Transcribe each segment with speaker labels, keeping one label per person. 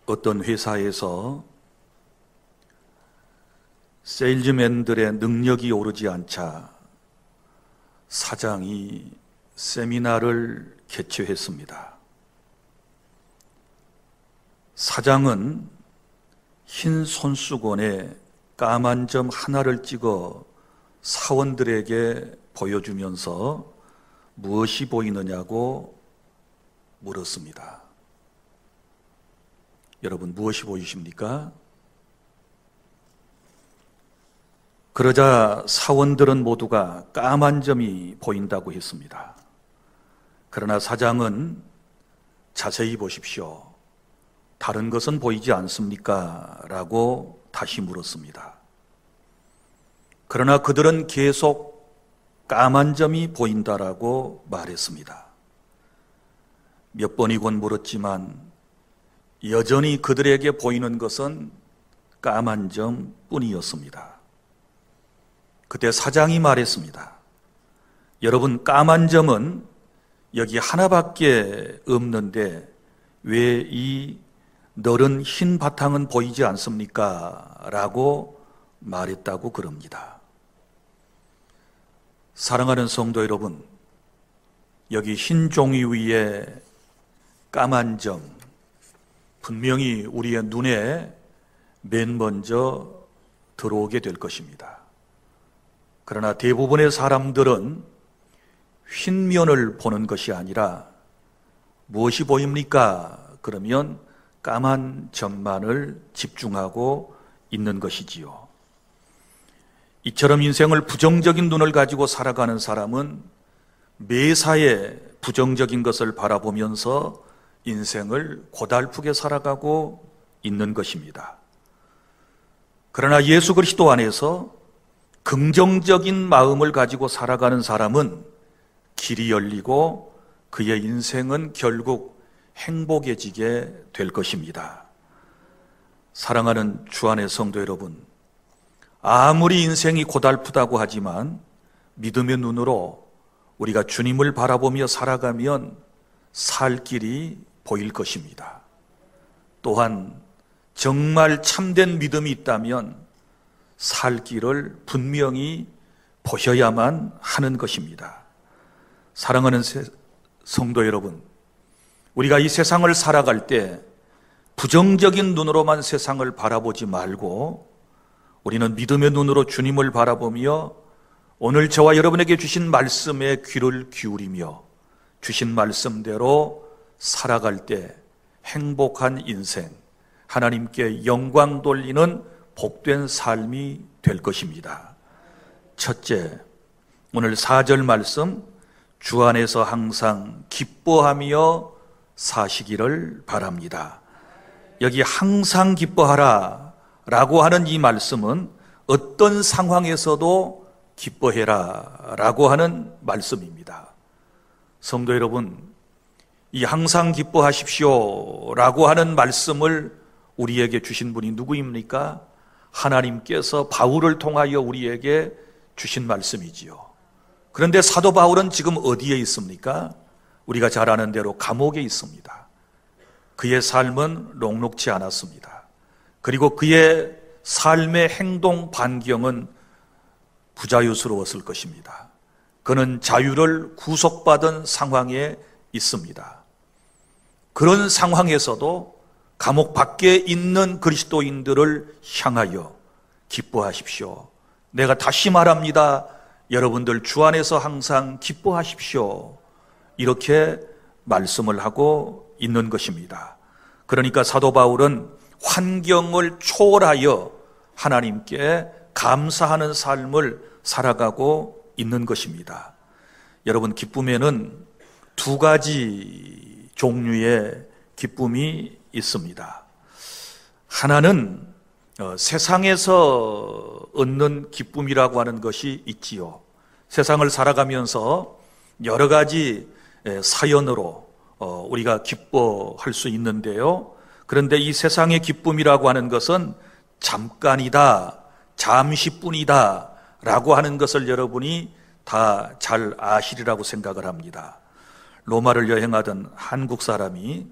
Speaker 1: 어떤 회사에서 세일즈맨들의 능력이 오르지 않자 사장이 세미나를 개최했습니다. 사장은 흰 손수건에 까만 점 하나를 찍어 사원들에게 보여주면서 무엇이 보이느냐고 물었습니다. 여러분, 무엇이 보이십니까? 그러자 사원들은 모두가 까만 점이 보인다고 했습니다. 그러나 사장은 자세히 보십시오. 다른 것은 보이지 않습니까? 라고 다시 물었습니다. 그러나 그들은 계속 까만 점이 보인다라고 말했습니다. 몇 번이곤 물었지만 여전히 그들에게 보이는 것은 까만 점 뿐이었습니다. 그때 사장이 말했습니다. 여러분, 까만 점은 여기 하나밖에 없는데 왜 이 너른 흰 바탕은 보이지 않습니까? 라고 말했다고 그럽니다. 사랑하는 성도 여러분, 여기 흰 종이 위에 까만 점, 분명히 우리의 눈에 맨 먼저 들어오게 될 것입니다. 그러나 대부분의 사람들은 흰 면을 보는 것이 아니라 무엇이 보입니까? 그러면 까만 점만을 집중하고 있는 것이지요. 이처럼 인생을 부정적인 눈을 가지고 살아가는 사람은 매사에 부정적인 것을 바라보면서 인생을 고달프게 살아가고 있는 것입니다. 그러나 예수 그리스도 안에서 긍정적인 마음을 가지고 살아가는 사람은 길이 열리고 그의 인생은 결국 행복해지게 될 것입니다. 사랑하는 주 안의 성도 여러분, 아무리 인생이 고달프다고 하지만 믿음의 눈으로 우리가 주님을 바라보며 살아가면 살 길이 보일 것입니다. 또한 정말 참된 믿음이 있다면 살 길을 분명히 보셔야만 하는 것입니다. 사랑하는 성도 여러분, 우리가 이 세상을 살아갈 때 부정적인 눈으로만 세상을 바라보지 말고 우리는 믿음의 눈으로 주님을 바라보며 오늘 저와 여러분에게 주신 말씀에 귀를 기울이며 주신 말씀대로 살아갈 때 행복한 인생, 하나님께 영광 돌리는 복된 삶이 될 것입니다. 첫째, 오늘 4절 말씀, 주 안에서 항상 기뻐하며 사시기를 바랍니다. 여기 항상 기뻐하라 라고 하는 이 말씀은 어떤 상황에서도 기뻐해라 라고 하는 말씀입니다. 성도 여러분, 이 항상 기뻐하십시오 라고 하는 말씀을 우리에게 주신 분이 누구입니까? 하나님께서 바울을 통하여 우리에게 주신 말씀이지요. 그런데 사도 바울은 지금 어디에 있습니까? 우리가 잘 아는 대로 감옥에 있습니다. 그의 삶은 녹록지 않았습니다. 그리고 그의 삶의 행동 반경은 부자유스러웠을 것입니다. 그는 자유를 구속받은 상황에 있습니다. 그런 상황에서도 감옥 밖에 있는 그리스도인들을 향하여 기뻐하십시오. 내가 다시 말합니다. 여러분들 주 안에서 항상 기뻐하십시오. 이렇게 말씀을 하고 있는 것입니다. 그러니까 사도 바울은 환경을 초월하여 하나님께 감사하는 삶을 살아가고 있는 것입니다. 여러분, 기쁨에는 두 가지 종류의 기쁨이 있습니다. 하나는 세상에서 얻는 기쁨이라고 하는 것이 있지요. 세상을 살아가면서 여러 가지 사연으로 우리가 기뻐할 수 있는데요. 그런데 이 세상의 기쁨이라고 하는 것은 잠깐이다, 잠시뿐이다 라고 하는 것을 여러분이 다 잘 아시리라고 생각을 합니다. 로마를 여행하던 한국 사람이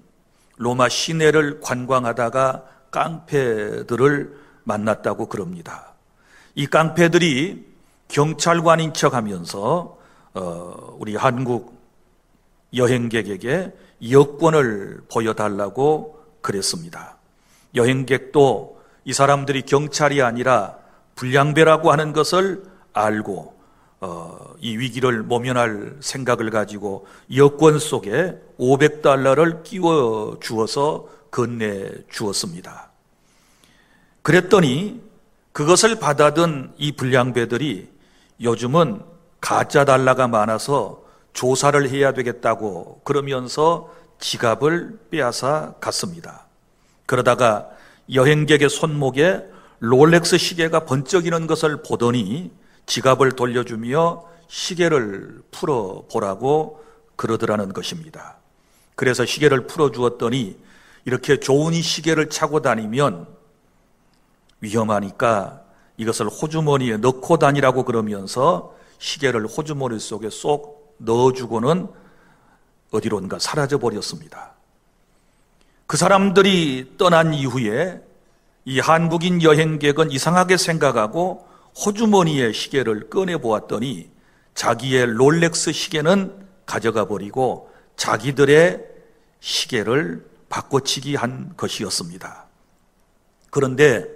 Speaker 1: 로마 시내를 관광하다가 깡패들을 만났다고 그럽니다. 이 깡패들이 경찰관인 척하면서 우리 한국 여행객에게 여권을 보여달라고 그랬습니다. 여행객도 이 사람들이 경찰이 아니라 불량배라고 하는 것을 알고 이 위기를 모면할 생각을 가지고 여권 속에 $500를 끼워 주어서 건네 주었습니다. 그랬더니 그것을 받아든 이 불량배들이 요즘은 가짜 달러가 많아서 조사를 해야 되겠다고 그러면서 지갑을 빼앗아 갔습니다. 그러다가 여행객의 손목에 롤렉스 시계가 번쩍이는 것을 보더니 지갑을 돌려주며 시계를 풀어보라고 그러더라는 것입니다. 그래서 시계를 풀어주었더니 이렇게 좋은 이 시계를 차고 다니면 위험하니까 이것을 호주머니에 넣고 다니라고 그러면서 시계를 호주머니 속에 쏙 넣어주고는 어디론가 사라져 버렸습니다. 그 사람들이 떠난 이후에 이 한국인 여행객은 이상하게 생각하고 호주머니에 시계를 꺼내 보았더니 자기의 롤렉스 시계는 가져가 버리고 자기들의 시계를 바꿔치기 한 것이었습니다. 그런데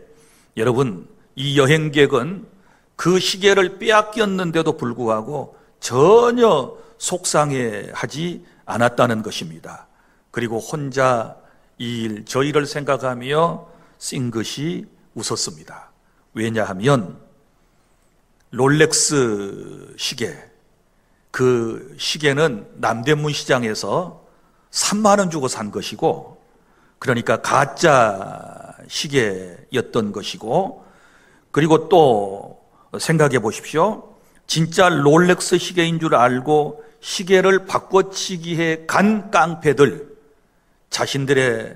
Speaker 1: 여러분, 이 여행객은 그 시계를 빼앗겼는데도 불구하고 전혀 속상해하지 않았다는 것입니다. 그리고 혼자 이 일, 저 일을 생각하며 싱긋이 웃었습니다. 왜냐하면 롤렉스 시계, 그 시계는 남대문 시장에서 3만 원 주고 산 것이고, 그러니까 가짜 시계였던 것이고, 그리고 또 생각해 보십시오. 진짜 롤렉스 시계인 줄 알고 시계를 바꿔치기해 간 깡패들, 자신들의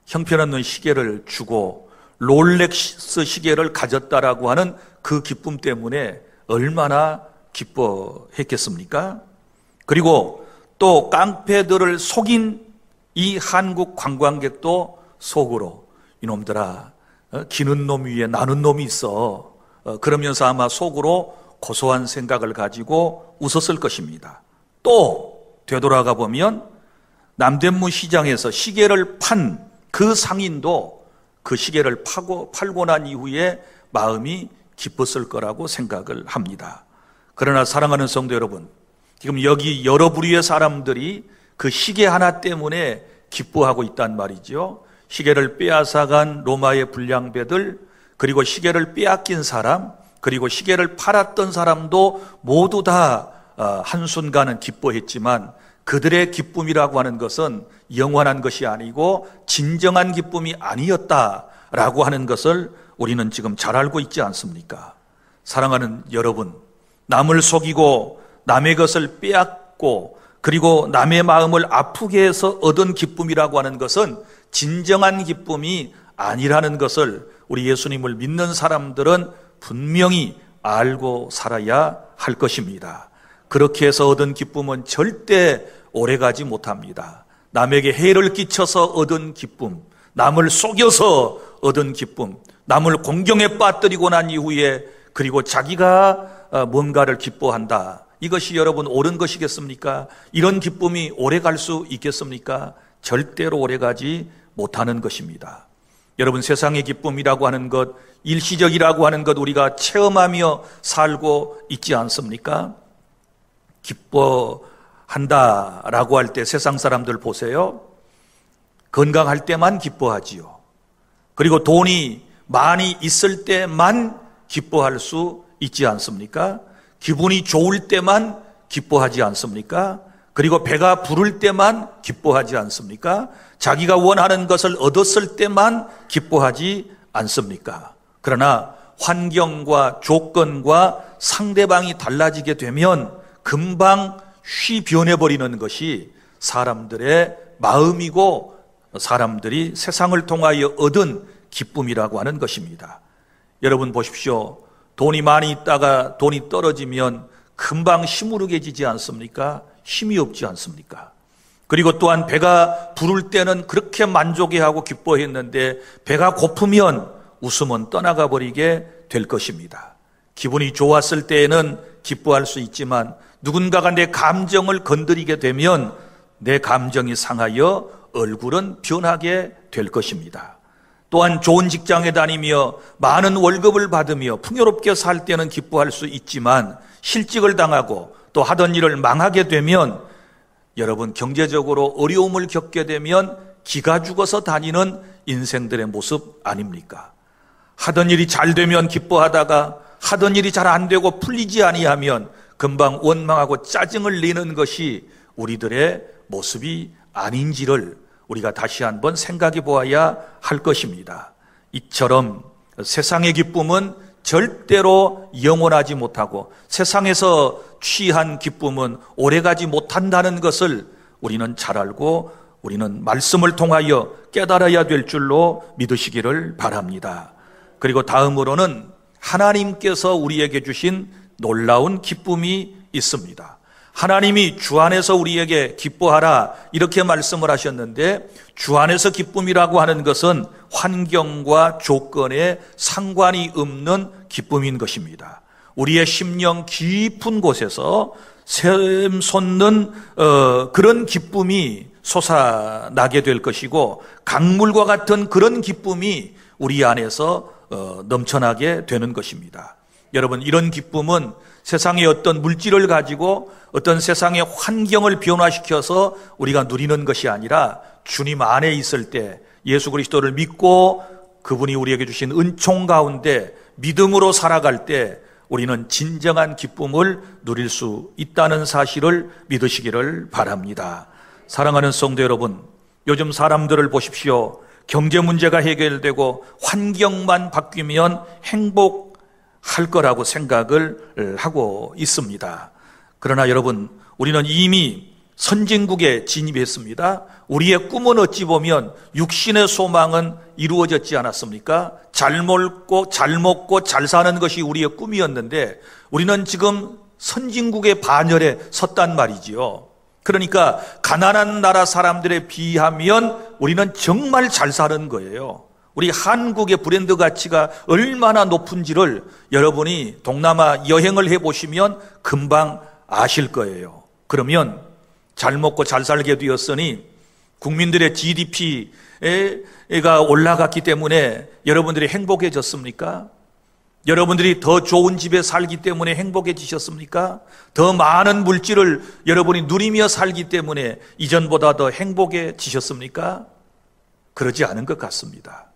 Speaker 1: 형편없는 시계를 주고 롤렉스 시계를 가졌다라고 하는 그 기쁨 때문에 얼마나 기뻐했겠습니까? 그리고 또 깡패들을 속인 이 한국 관광객도 속으로 이놈들아, 기는 놈 위에 나는 놈이 있어, 그러면서 아마 속으로 고소한 생각을 가지고 웃었을 것입니다. 또 되돌아가 보면 남대문 시장에서 시계를 판 그 상인도 그 시계를 팔고 난 이후에 마음이 기뻤을 거라고 생각을 합니다. 그러나 사랑하는 성도 여러분, 지금 여기 여러 부류의 사람들이 그 시계 하나 때문에 기뻐하고 있단 말이죠. 시계를 빼앗아간 로마의 불량배들, 그리고 시계를 빼앗긴 사람, 그리고 시계를 팔았던 사람도 모두 다 한순간은 기뻐했지만 그들의 기쁨이라고 하는 것은 영원한 것이 아니고 진정한 기쁨이 아니었다라고 하는 것을 우리는 지금 잘 알고 있지 않습니까? 사랑하는 여러분, 남을 속이고 남의 것을 빼앗고 그리고 남의 마음을 아프게 해서 얻은 기쁨이라고 하는 것은 진정한 기쁨이 아니라는 것을 우리 예수님을 믿는 사람들은 분명히 알고 살아야 할 것입니다. 그렇게 해서 얻은 기쁨은 절대 오래가지 못합니다. 남에게 해를 끼쳐서 얻은 기쁨, 남을 속여서 얻은 기쁨, 남을 공경에 빠뜨리고 난 이후에 그리고 자기가 뭔가를 기뻐한다, 이것이 여러분 옳은 것이겠습니까? 이런 기쁨이 오래갈 수 있겠습니까? 절대로 오래가지 못하는 것입니다. 여러분, 세상의 기쁨이라고 하는 것, 일시적이라고 하는 것 우리가 체험하며 살고 있지 않습니까? 기뻐한다라고 할 때 세상 사람들 보세요. 건강할 때만 기뻐하지요. 그리고 돈이 많이 있을 때만 기뻐할 수 있지 않습니까? 기분이 좋을 때만 기뻐하지 않습니까? 그리고 배가 부를 때만 기뻐하지 않습니까? 자기가 원하는 것을 얻었을 때만 기뻐하지 않습니까? 그러나 환경과 조건과 상대방이 달라지게 되면 금방 휘 변해버리는 것이 사람들의 마음이고 사람들이 세상을 통하여 얻은 기쁨이라고 하는 것입니다. 여러분 보십시오. 돈이 많이 있다가 돈이 떨어지면 금방 시무룩해지지 않습니까? 힘이 없지 않습니까? 그리고 또한 배가 부를 때는 그렇게 만족해하고 기뻐했는데 배가 고프면 웃음은 떠나가 버리게 될 것입니다. 기분이 좋았을 때에는 기뻐할 수 있지만 누군가가 내 감정을 건드리게 되면 내 감정이 상하여 얼굴은 변하게 될 것입니다. 또한 좋은 직장에 다니며 많은 월급을 받으며 풍요롭게 살 때는 기뻐할 수 있지만 실직을 당하고 또 하던 일을 망하게 되면 여러분 경제적으로 어려움을 겪게 되면 기가 죽어서 다니는 인생들의 모습 아닙니까? 하던 일이 잘 되면 기뻐하다가 하던 일이 잘 안 되고 풀리지 아니하면 금방 원망하고 짜증을 내는 것이 우리들의 모습이 아닌지를 우리가 다시 한번 생각해 보아야 할 것입니다. 이처럼 세상의 기쁨은 절대로 영원하지 못하고 세상에서 취한 기쁨은 오래가지 못한다는 것을 우리는 잘 알고 우리는 말씀을 통하여 깨달아야 될 줄로 믿으시기를 바랍니다. 그리고 다음으로는 하나님께서 우리에게 주신 놀라운 기쁨이 있습니다. 하나님이 주 안에서 우리에게 기뻐하라 이렇게 말씀을 하셨는데 주 안에서 기쁨이라고 하는 것은 환경과 조건에 상관이 없는 기쁨인 것입니다. 우리의 심령 깊은 곳에서 샘솟는 그런 기쁨이 솟아나게 될 것이고 강물과 같은 그런 기쁨이 우리 안에서 넘쳐나게 되는 것입니다. 여러분, 이런 기쁨은 세상의 어떤 물질을 가지고 어떤 세상의 환경을 변화시켜서 우리가 누리는 것이 아니라 주님 안에 있을 때 예수 그리스도를 믿고 그분이 우리에게 주신 은총 가운데 믿음으로 살아갈 때 우리는 진정한 기쁨을 누릴 수 있다는 사실을 믿으시기를 바랍니다. 사랑하는 성도 여러분, 요즘 사람들을 보십시오. 경제 문제가 해결되고 환경만 바뀌면 행복할 거라고 생각을 하고 있습니다. 그러나 여러분, 우리는 이미 선진국에 진입했습니다. 우리의 꿈은 어찌 보면 육신의 소망은 이루어졌지 않았습니까? 잘 먹고 잘 사는 것이 우리의 꿈이었는데 우리는 지금 선진국의 반열에 섰단 말이지요. 그러니까 가난한 나라 사람들에 비하면 우리는 정말 잘 사는 거예요. 우리 한국의 브랜드 가치가 얼마나 높은지를 여러분이 동남아 여행을 해보시면 금방 아실 거예요. 그러면 잘 먹고 잘 살게 되었으니 국민들의 GDP가 올라갔기 때문에 여러분들이 행복해졌습니까? 여러분들이 더 좋은 집에 살기 때문에 행복해지셨습니까? 더 많은 물질을 여러분이 누리며 살기 때문에 이전보다 더 행복해지셨습니까? 그러지 않은 것 같습니다.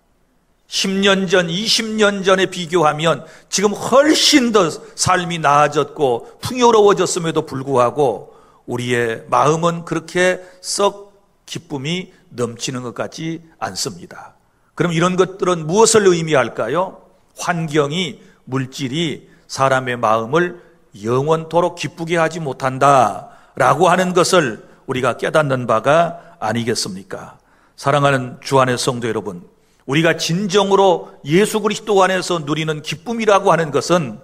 Speaker 1: 10년 전, 20년 전에 비교하면 지금 훨씬 더 삶이 나아졌고 풍요로워졌음에도 불구하고 우리의 마음은 그렇게 썩 기쁨이 넘치는 것 같지 않습니다. 그럼 이런 것들은 무엇을 의미할까요? 환경이, 물질이 사람의 마음을 영원토록 기쁘게 하지 못한다라고 하는 것을 우리가 깨닫는 바가 아니겠습니까? 사랑하는 주 안의 성도 여러분, 우리가 진정으로 예수 그리스도 안에서 누리는 기쁨이라고 하는 것은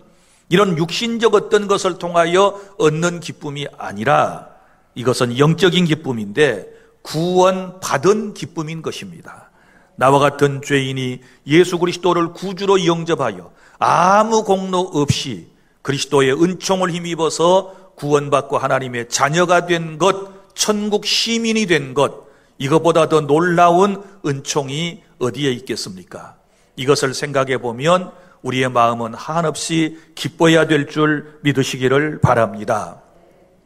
Speaker 1: 이런 육신적 어떤 것을 통하여 얻는 기쁨이 아니라 이것은 영적인 기쁨인데 구원받은 기쁨인 것입니다. 나와 같은 죄인이 예수 그리스도를 구주로 영접하여 아무 공로 없이 그리스도의 은총을 힘입어서 구원받고 하나님의 자녀가 된 것, 천국 시민이 된 것, 이것보다 더 놀라운 은총이 어디에 있겠습니까? 이것을 생각해 보면 우리의 마음은 한없이 기뻐해야 될 줄 믿으시기를 바랍니다.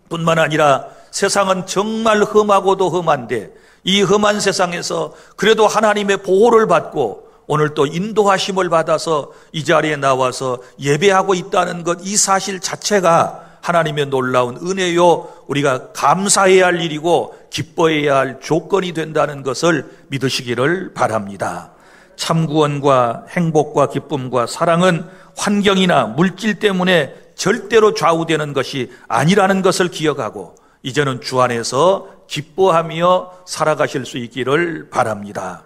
Speaker 1: 뿐만 아니라 세상은 정말 험하고도 험한데 이 험한 세상에서 그래도 하나님의 보호를 받고 오늘 또 인도하심을 받아서 이 자리에 나와서 예배하고 있다는 것, 이 사실 자체가 하나님의 놀라운 은혜요, 우리가 감사해야 할 일이고 기뻐해야 할 조건이 된다는 것을 믿으시기를 바랍니다. 참구원과 행복과 기쁨과 사랑은 환경이나 물질 때문에 절대로 좌우되는 것이 아니라는 것을 기억하고 이제는 주 안에서 기뻐하며 살아가실 수 있기를 바랍니다.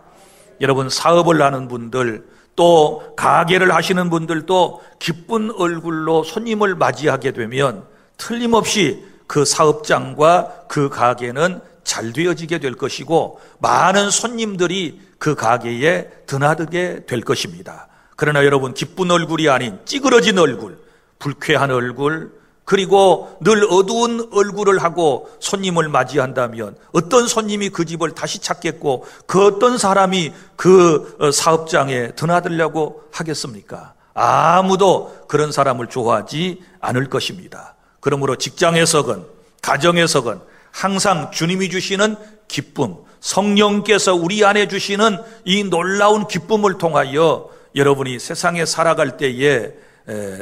Speaker 1: 여러분, 사업을 하는 분들, 또 가게를 하시는 분들도 기쁜 얼굴로 손님을 맞이하게 되면 틀림없이 그 사업장과 그 가게는 잘 되어지게 될 것이고 많은 손님들이 그 가게에 드나들게 될 것입니다. 그러나 여러분, 기쁜 얼굴이 아닌 찌그러진 얼굴, 불쾌한 얼굴, 그리고 늘 어두운 얼굴을 하고 손님을 맞이한다면 어떤 손님이 그 집을 다시 찾겠고 그 어떤 사람이 그 사업장에 드나들려고 하겠습니까? 아무도 그런 사람을 좋아하지 않을 것입니다. 그러므로 직장에서건 가정에서건 항상 주님이 주시는 기쁨, 성령께서 우리 안에 주시는 이 놀라운 기쁨을 통하여 여러분이 세상에 살아갈 때에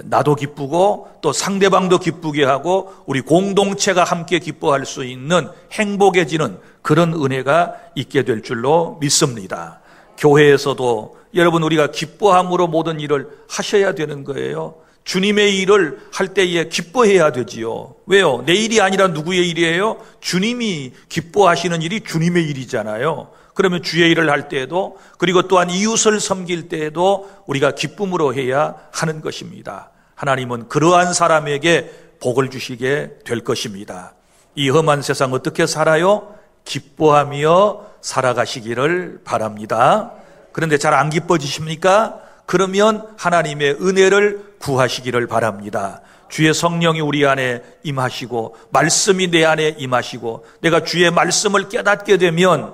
Speaker 1: 나도 기쁘고 또 상대방도 기쁘게 하고 우리 공동체가 함께 기뻐할 수 있는 행복해지는 그런 은혜가 있게 될 줄로 믿습니다. 교회에서도 여러분, 우리가 기뻐함으로 모든 일을 하셔야 되는 거예요. 주님의 일을 할 때에 기뻐해야 되지요. 왜요? 내 일이 아니라 누구의 일이에요? 주님이 기뻐하시는 일이 주님의 일이잖아요. 그러면 주의 일을 할 때에도, 그리고 또한 이웃을 섬길 때에도 우리가 기쁨으로 해야 하는 것입니다. 하나님은 그러한 사람에게 복을 주시게 될 것입니다. 이 험한 세상 어떻게 살아요? 기뻐하며 살아가시기를 바랍니다. 그런데 잘 안 기뻐지십니까? 그러면 하나님의 은혜를 구하시기를 바랍니다. 주의 성령이 우리 안에 임하시고 말씀이 내 안에 임하시고 내가 주의 말씀을 깨닫게 되면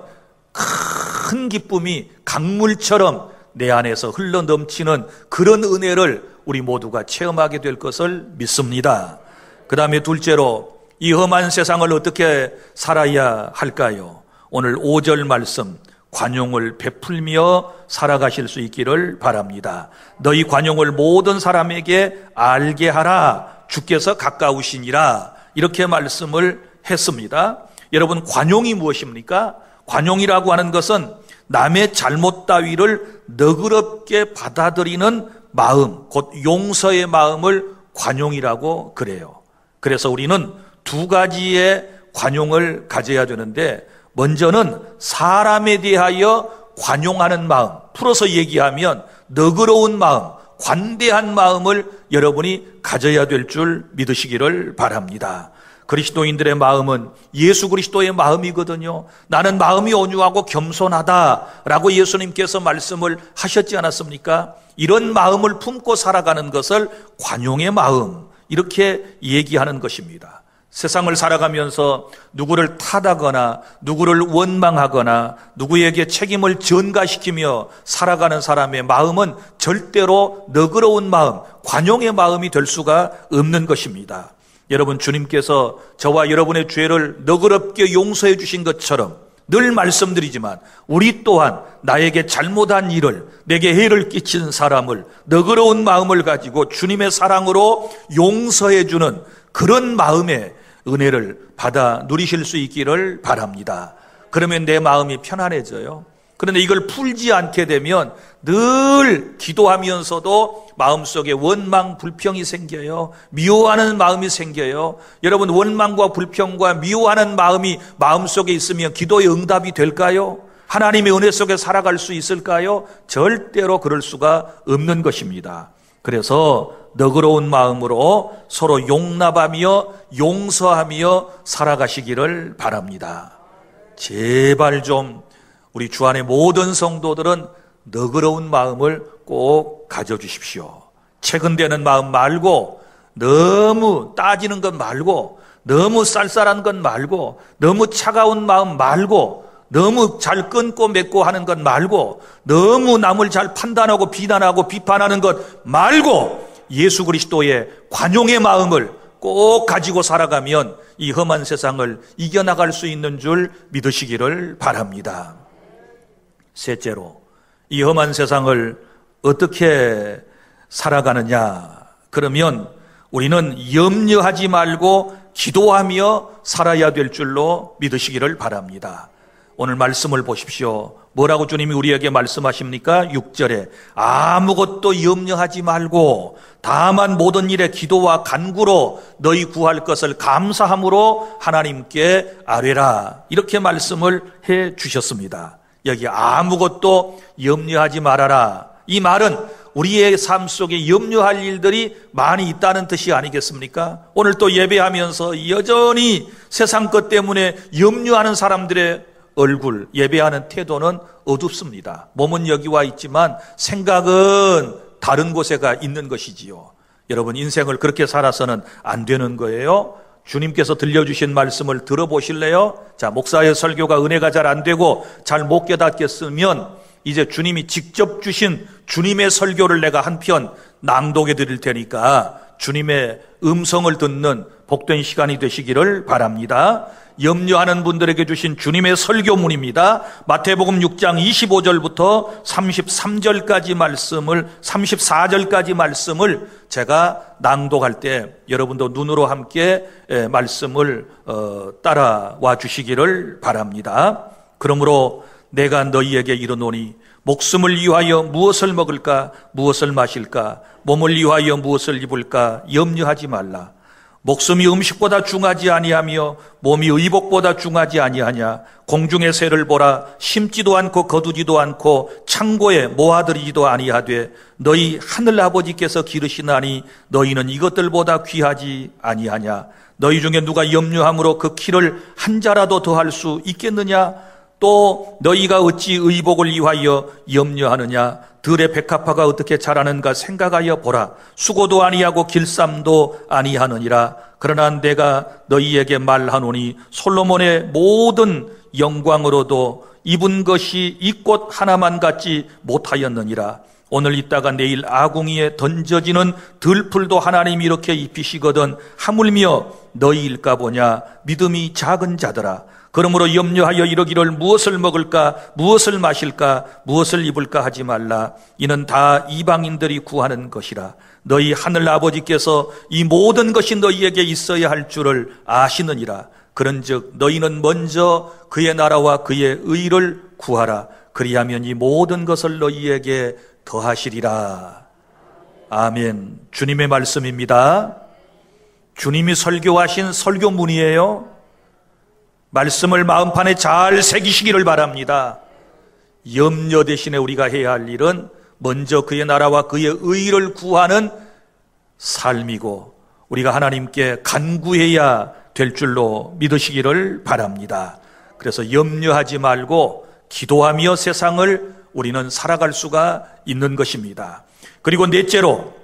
Speaker 1: 큰 기쁨이 강물처럼 내 안에서 흘러 넘치는 그런 은혜를 우리 모두가 체험하게 될 것을 믿습니다. 그 다음에 둘째로, 이 험한 세상을 어떻게 살아야 할까요? 오늘 5절 말씀, 관용을 베풀며 살아가실 수 있기를 바랍니다. 너희 관용을 모든 사람에게 알게 하라. 주께서 가까우시니라. 이렇게 말씀을 했습니다. 여러분, 관용이 무엇입니까? 관용이라고 하는 것은 남의 잘못 따위를 너그럽게 받아들이는 마음, 곧 용서의 마음을 관용이라고 그래요. 그래서 우리는 두 가지의 관용을 가져야 되는데, 먼저는 사람에 대하여 관용하는 마음, 풀어서 얘기하면 너그러운 마음, 관대한 마음을 여러분이 가져야 될 줄 믿으시기를 바랍니다. 그리스도인들의 마음은 예수 그리스도의 마음이거든요. 나는 마음이 온유하고 겸손하다라고 예수님께서 말씀을 하셨지 않았습니까? 이런 마음을 품고 살아가는 것을 관용의 마음, 이렇게 얘기하는 것입니다. 세상을 살아가면서 누구를 탓하거나 누구를 원망하거나 누구에게 책임을 전가시키며 살아가는 사람의 마음은 절대로 너그러운 마음, 관용의 마음이 될 수가 없는 것입니다. 여러분, 주님께서 저와 여러분의 죄를 너그럽게 용서해 주신 것처럼 늘 말씀드리지만 우리 또한 나에게 잘못한 일을, 내게 해를 끼친 사람을 너그러운 마음을 가지고 주님의 사랑으로 용서해 주는 그런 마음의 은혜를 받아 누리실 수 있기를 바랍니다. 그러면 내 마음이 편안해져요. 그런데 이걸 풀지 않게 되면 늘 기도하면서도 마음속에 원망, 불평이 생겨요. 미워하는 마음이 생겨요. 여러분, 원망과 불평과 미워하는 마음이 마음속에 있으면 기도의 응답이 될까요? 하나님의 은혜 속에 살아갈 수 있을까요? 절대로 그럴 수가 없는 것입니다. 그래서 너그러운 마음으로 서로 용납하며 용서하며 살아가시기를 바랍니다. 제발 좀 우리 주 안의 모든 성도들은 너그러운 마음을 꼭 가져주십시오. 체근대는 마음 말고, 너무 따지는 것 말고, 너무 쌀쌀한 것 말고, 너무 차가운 마음 말고, 너무 잘 끊고 맺고 하는 것 말고, 너무 남을 잘 판단하고 비난하고 비판하는 것 말고, 예수 그리스도의 관용의 마음을 꼭 가지고 살아가면 이 험한 세상을 이겨나갈 수 있는 줄 믿으시기를 바랍니다. 셋째로, 이 험한 세상을 어떻게 살아가느냐? 그러면 우리는 염려하지 말고 기도하며 살아야 될 줄로 믿으시기를 바랍니다. 오늘 말씀을 보십시오. 뭐라고 주님이 우리에게 말씀하십니까? 6절에 아무것도 염려하지 말고 다만 모든 일에 기도와 간구로 너희 구할 것을 감사함으로 하나님께 아뢰라. 이렇게 말씀을 해 주셨습니다. 여기 아무것도 염려하지 말아라. 이 말은 우리의 삶 속에 염려할 일들이 많이 있다는 뜻이 아니겠습니까? 오늘 또 예배하면서 여전히 세상 것 때문에 염려하는 사람들의 얼굴, 예배하는 태도는 어둡습니다. 몸은 여기 와 있지만 생각은 다른 곳에 가 있는 것이지요. 여러분, 인생을 그렇게 살아서는 안 되는 거예요. 주님께서 들려주신 말씀을 들어보실래요? 자, 목사의 설교가 은혜가 잘 안 되고 잘 못 깨닫겠으면 이제 주님이 직접 주신 주님의 설교를 내가 한 편 낭독해 드릴 테니까 주님의 음성을 듣는 복된 시간이 되시기를 바랍니다. 염려하는 분들에게 주신 주님의 설교문입니다. 마태복음 6장 25절부터 33절까지 말씀을, 34절까지 말씀을 제가 낭독할 때 여러분도 눈으로 함께 말씀을 따라와 주시기를 바랍니다. 그러므로 내가 너희에게 이르노니 목숨을 위하여 무엇을 먹을까, 무엇을 마실까, 몸을 위하여 무엇을 입을까 염려하지 말라. 목숨이 음식보다 중하지 아니하며 몸이 의복보다 중하지 아니하냐. 공중의 새를 보라. 심지도 않고 거두지도 않고 창고에 모아들이지도 아니하되 너희 하늘 아버지께서 기르시나니 너희는 이것들보다 귀하지 아니하냐. 너희 중에 누가 염려함으로 그 키를 한 자라도 더할 수 있겠느냐. 또 너희가 어찌 의복을 위하여 염려하느냐. 들의 백합화가 어떻게 자라는가 생각하여 보라. 수고도 아니하고 길쌈도 아니하느니라. 그러나 내가 너희에게 말하노니 솔로몬의 모든 영광으로도 입은 것이 이 꽃 하나만 같지 못하였느니라. 오늘 있다가 내일 아궁이에 던져지는 들풀도 하나님이 이렇게 입히시거든 하물며 너희일까 보냐. 믿음이 작은 자들아. 그러므로 염려하여 이러기를 무엇을 먹을까, 무엇을 마실까, 무엇을 입을까 하지 말라. 이는 다 이방인들이 구하는 것이라. 너희 하늘 아버지께서 이 모든 것이 너희에게 있어야 할 줄을 아시느니라. 그런즉 너희는 먼저 그의 나라와 그의 의를 구하라. 그리하면 이 모든 것을 너희에게 더하시리라. 아멘. 주님의 말씀입니다. 주님이 설교하신 설교문이에요. 말씀을 마음판에 잘 새기시기를 바랍니다. 염려 대신에 우리가 해야 할 일은 먼저 그의 나라와 그의 의를 구하는 삶이고 우리가 하나님께 간구해야 될 줄로 믿으시기를 바랍니다. 그래서 염려하지 말고 기도하며 세상을 우리는 살아갈 수가 있는 것입니다. 그리고 넷째로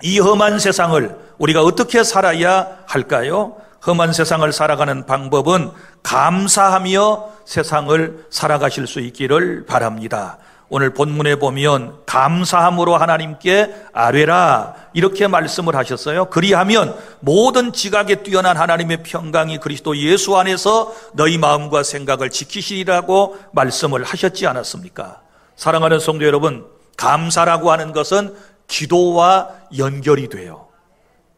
Speaker 1: 이 험한 세상을 우리가 어떻게 살아야 할까요? 험한 세상을 살아가는 방법은 감사하며 세상을 살아가실 수 있기를 바랍니다. 오늘 본문에 보면 감사함으로 하나님께 아뢰라 이렇게 말씀을 하셨어요. 그리하면 모든 지각에 뛰어난 하나님의 평강이 그리스도 예수 안에서 너희 마음과 생각을 지키시리라고 말씀을 하셨지 않았습니까? 사랑하는 성도 여러분, 감사라고 하는 것은 기도와 연결이 돼요.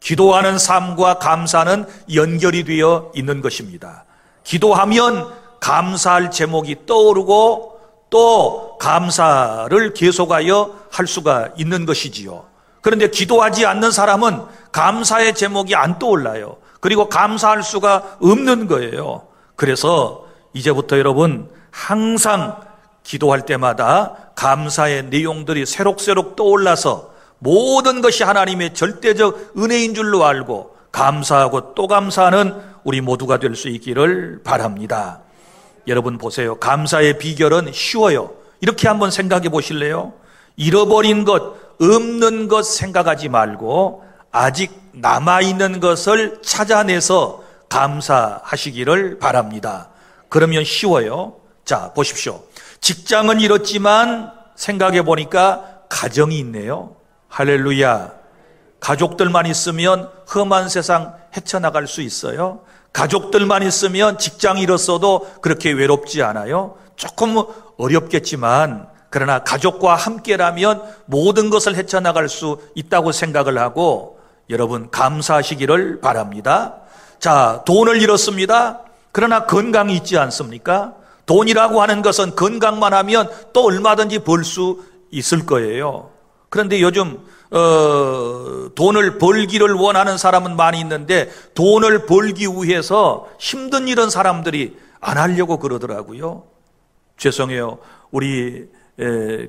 Speaker 1: 기도하는 삶과 감사는 연결이 되어 있는 것입니다. 기도하면 감사할 제목이 떠오르고 또 감사를 계속하여 할 수가 있는 것이지요. 그런데 기도하지 않는 사람은 감사의 제목이 안 떠올라요. 그리고 감사할 수가 없는 거예요. 그래서 이제부터 여러분 항상 기도할 때마다 감사의 내용들이 새록새록 떠올라서 모든 것이 하나님의 절대적 은혜인 줄로 알고 감사하고 또 감사하는 우리 모두가 될 수 있기를 바랍니다. 여러분 보세요. 감사의 비결은 쉬워요. 이렇게 한번 생각해 보실래요? 잃어버린 것, 없는 것 생각하지 말고 아직 남아있는 것을 찾아내서 감사하시기를 바랍니다. 그러면 쉬워요. 자, 보십시오. 직장은 잃었지만 생각해 보니까 가정이 있네요. 할렐루야. 가족들만 있으면 험한 세상 헤쳐나갈 수 있어요. 가족들만 있으면 직장 잃었어도 그렇게 외롭지 않아요. 조금 어렵겠지만 그러나 가족과 함께라면 모든 것을 헤쳐나갈 수 있다고 생각을 하고 여러분 감사하시기를 바랍니다. 자, 돈을 잃었습니다. 그러나 건강이 있지 않습니까? 돈이라고 하는 것은 건강만 하면 또 얼마든지 벌 수 있을 거예요. 그런데 요즘 돈을 벌기를 원하는 사람은 많이 있는데 돈을 벌기 위해서 힘든 일은 사람들이 안 하려고 그러더라고요. 죄송해요. 우리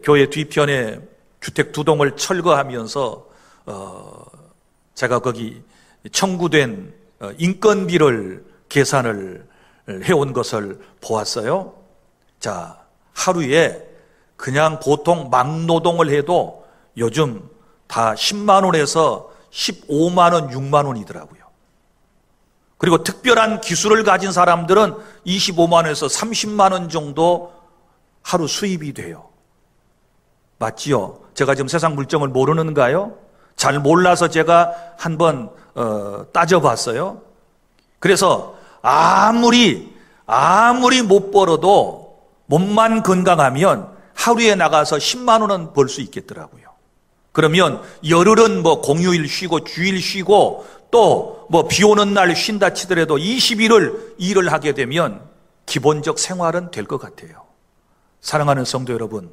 Speaker 1: 교회 뒤편에 주택 2동을 철거하면서 제가 거기 청구된 인건비를 계산을 해온 것을 보았어요. 자, 하루에 그냥 보통 막노동을 해도 요즘 다 10만 원에서 15만 원, 6만 원이더라고요. 그리고 특별한 기술을 가진 사람들은 25만 원에서 30만 원 정도 하루 수입이 돼요. 맞지요? 제가 지금 세상 물정을 모르는가요? 잘 몰라서 제가 한번 따져봤어요. 그래서 아무리 못 벌어도 몸만 건강하면 하루에 나가서 10만 원은 벌 수 있겠더라고요. 그러면 열흘은 뭐 공휴일 쉬고 주일 쉬고 또 뭐 비 오는 날 쉰다 치더라도 20일을 일을 하게 되면 기본적 생활은 될 것 같아요. 사랑하는 성도 여러분,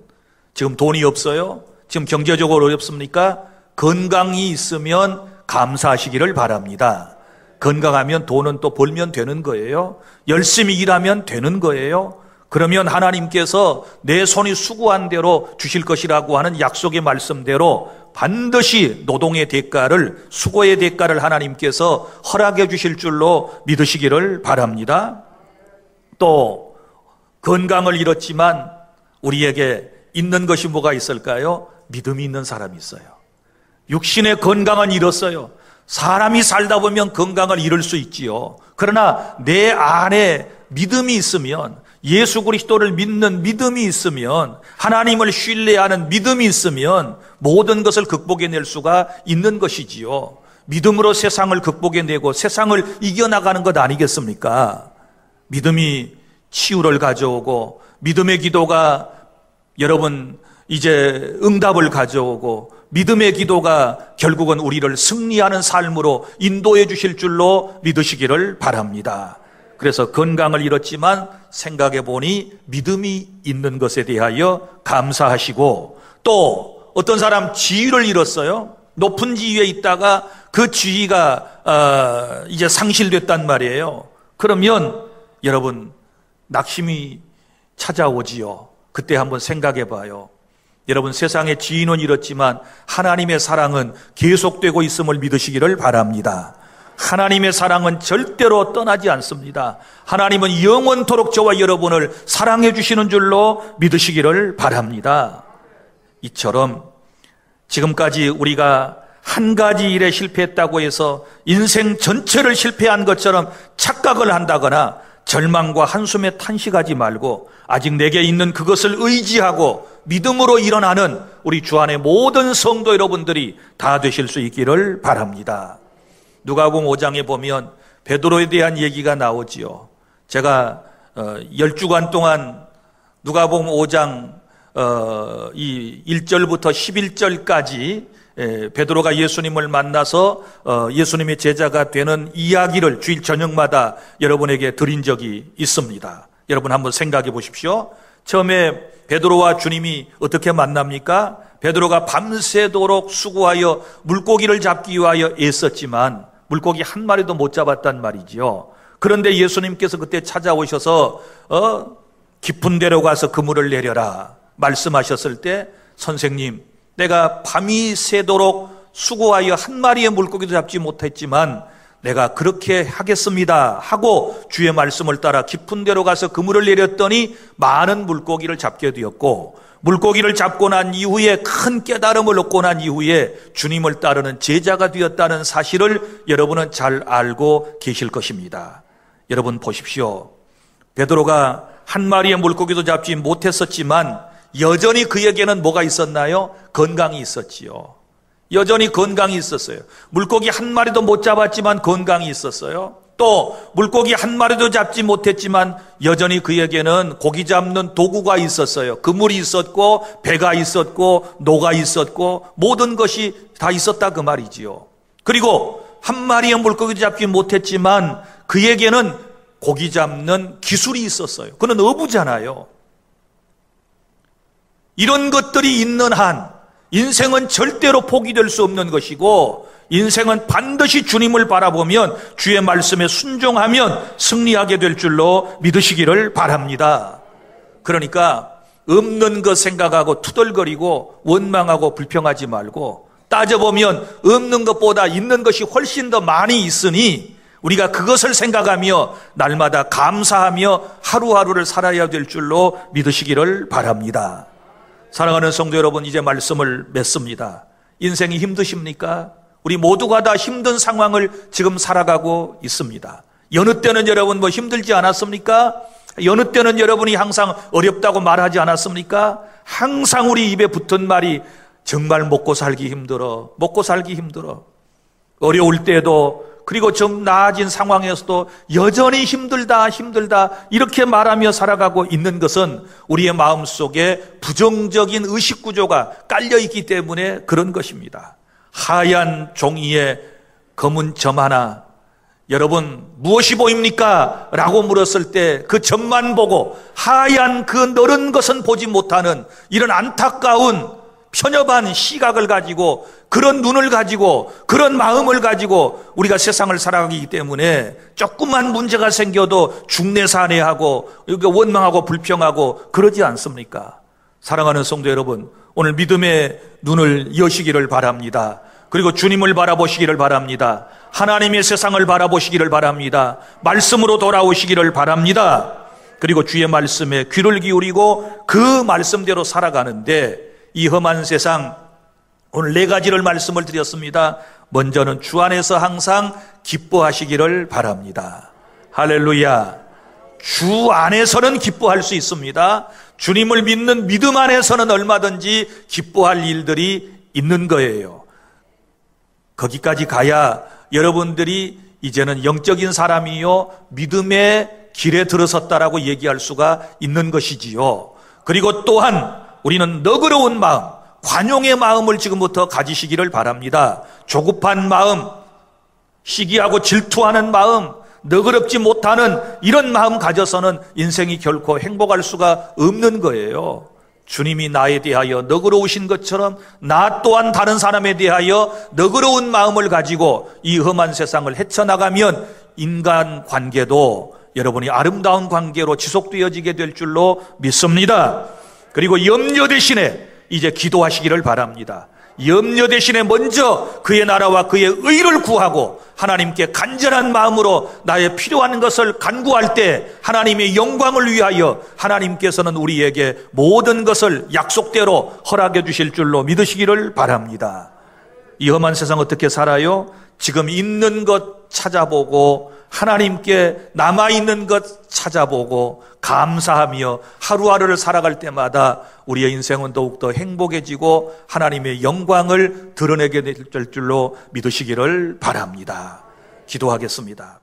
Speaker 1: 지금 돈이 없어요? 지금 경제적으로 어렵습니까? 건강이 있으면 감사하시기를 바랍니다. 건강하면 돈은 또 벌면 되는 거예요. 열심히 일하면 되는 거예요. 그러면 하나님께서 내 손이 수고한 대로 주실 것이라고 하는 약속의 말씀대로 반드시 노동의 대가를, 수고의 대가를 하나님께서 허락해 주실 줄로 믿으시기를 바랍니다. 또 건강을 잃었지만 우리에게 있는 것이 뭐가 있을까요? 믿음이 있는 사람이 있어요. 육신의 건강은 잃었어요. 사람이 살다 보면 건강을 잃을 수 있지요. 그러나 내 안에 믿음이 있으면, 예수 그리스도를 믿는 믿음이 있으면, 하나님을 신뢰하는 믿음이 있으면 모든 것을 극복해낼 수가 있는 것이지요. 믿음으로 세상을 극복해내고 세상을 이겨나가는 것 아니겠습니까? 믿음이 치유를 가져오고, 믿음의 기도가 여러분 이제 응답을 가져오고, 믿음의 기도가 결국은 우리를 승리하는 삶으로 인도해 주실 줄로 믿으시기를 바랍니다. 그래서 건강을 잃었지만 생각해 보니 믿음이 있는 것에 대하여 감사하시고, 또 어떤 사람 지위를 잃었어요. 높은 지위에 있다가 그 지위가 이제 상실됐단 말이에요. 그러면 여러분 낙심이 찾아오지요. 그때 한번 생각해 봐요. 여러분 세상의 지위는 잃었지만 하나님의 사랑은 계속되고 있음을 믿으시기를 바랍니다. 하나님의 사랑은 절대로 떠나지 않습니다. 하나님은 영원토록 저와 여러분을 사랑해 주시는 줄로 믿으시기를 바랍니다. 이처럼 지금까지 우리가 한 가지 일에 실패했다고 해서 인생 전체를 실패한 것처럼 착각을 한다거나 절망과 한숨에 탄식하지 말고 아직 내게 있는 그것을 의지하고 믿음으로 일어나는 우리 주 안의 모든 성도 여러분들이 다 되실 수 있기를 바랍니다. 누가복음 5장에 보면 베드로에 대한 얘기가 나오지요. 제가 10주간 동안 누가복음 5장 이 1절부터 11절까지 베드로가 예수님을 만나서 예수님의 제자가 되는 이야기를 주일 저녁마다 여러분에게 드린 적이 있습니다. 여러분 한번 생각해 보십시오. 처음에 베드로와 주님이 어떻게 만납니까? 베드로가 밤새도록 수고하여 물고기를 잡기 위하여 애썼지만 물고기 한 마리도 못 잡았단 말이지요. 그런데 예수님께서 그때 찾아오셔서 깊은 데로 가서 그물을 내려라 말씀하셨을 때, 선생님, 내가 밤이 새도록 수고하여 한 마리의 물고기도 잡지 못했지만 내가 그렇게 하겠습니다 하고 주의 말씀을 따라 깊은 데로 가서 그물을 내렸더니 많은 물고기를 잡게 되었고, 물고기를 잡고 난 이후에 큰 깨달음을 얻고 난 이후에 주님을 따르는 제자가 되었다는 사실을 여러분은 잘 알고 계실 것입니다. 여러분 보십시오. 베드로가 한 마리의 물고기도 잡지 못했었지만 여전히 그에게는 뭐가 있었나요? 건강이 있었지요. 여전히 건강이 있었어요. 물고기 한 마리도 못 잡았지만 건강이 있었어요. 또 물고기 한 마리도 잡지 못했지만 여전히 그에게는 고기 잡는 도구가 있었어요. 그물이 있었고 배가 있었고 노가 있었고 모든 것이 다 있었다 그 말이지요. 그리고 한 마리의 물고기도 잡지 못했지만 그에게는 고기 잡는 기술이 있었어요. 그는 어부잖아요. 이런 것들이 있는 한 인생은 절대로 포기될 수 없는 것이고, 인생은 반드시 주님을 바라보면 주의 말씀에 순종하면 승리하게 될 줄로 믿으시기를 바랍니다. 그러니까 없는 것 생각하고 투덜거리고 원망하고 불평하지 말고, 따져보면 없는 것보다 있는 것이 훨씬 더 많이 있으니 우리가 그것을 생각하며 날마다 감사하며 하루하루를 살아야 될 줄로 믿으시기를 바랍니다. 사랑하는 성도 여러분, 이제 말씀을 맺습니다. 인생이 힘드십니까? 우리 모두가 다 힘든 상황을 지금 살아가고 있습니다. 여느 때는 여러분 뭐 힘들지 않았습니까? 여느 때는 여러분이 항상 어렵다고 말하지 않았습니까? 항상 우리 입에 붙은 말이 정말 먹고 살기 힘들어, 먹고 살기 힘들어. 어려울 때도, 그리고 좀 나아진 상황에서도 여전히 힘들다, 힘들다 이렇게 말하며 살아가고 있는 것은 우리의 마음속에 부정적인 의식구조가 깔려있기 때문에 그런 것입니다. 하얀 종이에 검은 점 하나, 여러분 무엇이 보입니까? 라고 물었을 때 그 점만 보고 하얀 그 너른 것은 보지 못하는 이런 안타까운 편협한 시각을 가지고, 그런 눈을 가지고, 그런 마음을 가지고 우리가 세상을 살아가기 때문에 조금만 문제가 생겨도 중내산해하고 원망하고 불평하고 그러지 않습니까? 사랑하는 성도 여러분, 오늘 믿음의 눈을 여시기를 바랍니다. 그리고 주님을 바라보시기를 바랍니다. 하나님의 세상을 바라보시기를 바랍니다. 말씀으로 돌아오시기를 바랍니다. 그리고 주의 말씀에 귀를 기울이고 그 말씀대로 살아가는데, 이 험한 세상, 오늘 4가지를 말씀을 드렸습니다. 먼저는 주 안에서 항상 기뻐하시기를 바랍니다. 할렐루야. 주 안에서는 기뻐할 수 있습니다. 주님을 믿는 믿음 안에서는 얼마든지 기뻐할 일들이 있는 거예요. 거기까지 가야 여러분들이 이제는 영적인 사람이요 믿음의 길에 들어섰다라고 얘기할 수가 있는 것이지요. 그리고 또한 우리는 너그러운 마음, 관용의 마음을 지금부터 가지시기를 바랍니다. 조급한 마음, 시기하고 질투하는 마음, 너그럽지 못하는 이런 마음 가져서는 인생이 결코 행복할 수가 없는 거예요. 주님이 나에 대하여 너그러우신 것처럼 나 또한 다른 사람에 대하여 너그러운 마음을 가지고 이 험한 세상을 헤쳐나가면 인간 관계도 여러분이 아름다운 관계로 지속되어지게 될 줄로 믿습니다. 그리고 염려 대신에 이제 기도하시기를 바랍니다. 염려 대신에 먼저 그의 나라와 그의 의를 구하고 하나님께 간절한 마음으로 나의 필요한 것을 간구할 때 하나님의 영광을 위하여 하나님께서는 우리에게 모든 것을 약속대로 허락해 주실 줄로 믿으시기를 바랍니다. 이 험한 세상 어떻게 살아요? 지금 있는 것 찾아보고 하나님께 남아있는 것 찾아보고 감사하며 하루하루를 살아갈 때마다 우리의 인생은 더욱더 행복해지고 하나님의 영광을 드러내게 될 줄로 믿으시기를 바랍니다. 기도하겠습니다.